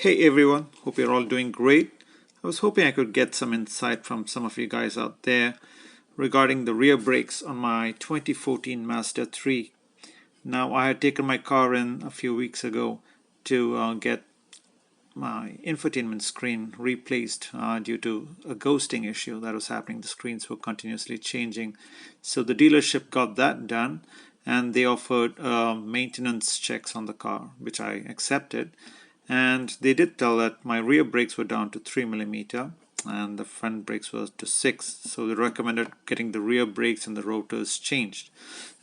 Hey everyone, hope you're all doing great. I was hoping I could get some insight from some of you guys out there regarding the rear brakes on my 2014 Mazda 3. Now, I had taken my car in a few weeks ago to get my infotainment screen replaced due to a ghosting issue that was happening. The screens were continuously changing. So the dealership got that done and they offered maintenance checks on the car, which I accepted. And they did tell that my rear brakes were down to 3mm and the front brakes were to 6. So they recommended getting the rear brakes and the rotors changed.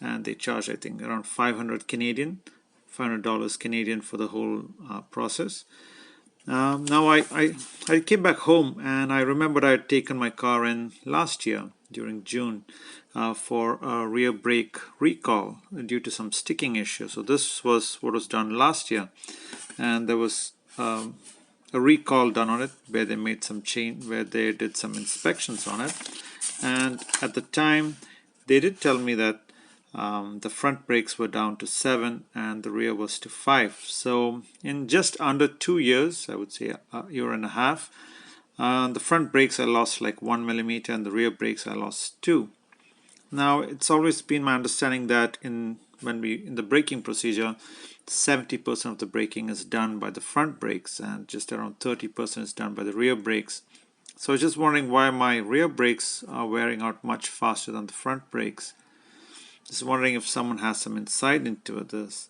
And they charged, I think, around 500 Canadian, $500 Canadian for the whole process. Now I came back home and I remembered I had taken my car in last year during June for a rear brake recall due to some sticking issue. So this was what was done last year, and there was a recall done on it where they made some change, where they did some inspections on it, and at the time they did tell me that the front brakes were down to 7 and the rear was to 5. So in just under 2 years, I would say a year and a half, the front brakes I lost like 1mm and the rear brakes I lost 2. Now it's always been my understanding that in the braking procedure, 70% of the braking is done by the front brakes and just around 30% is done by the rear brakes. So I was just wondering why my rear brakes are wearing out much faster than the front brakes. Just wondering if someone has some insight into this.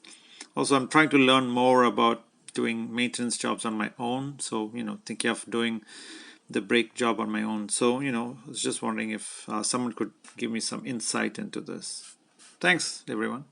Also, I'm trying to learn more about doing maintenance jobs on my own. So, thinking of doing the brake job on my own. So, I was just wondering if someone could give me some insight into this. Thanks, everyone.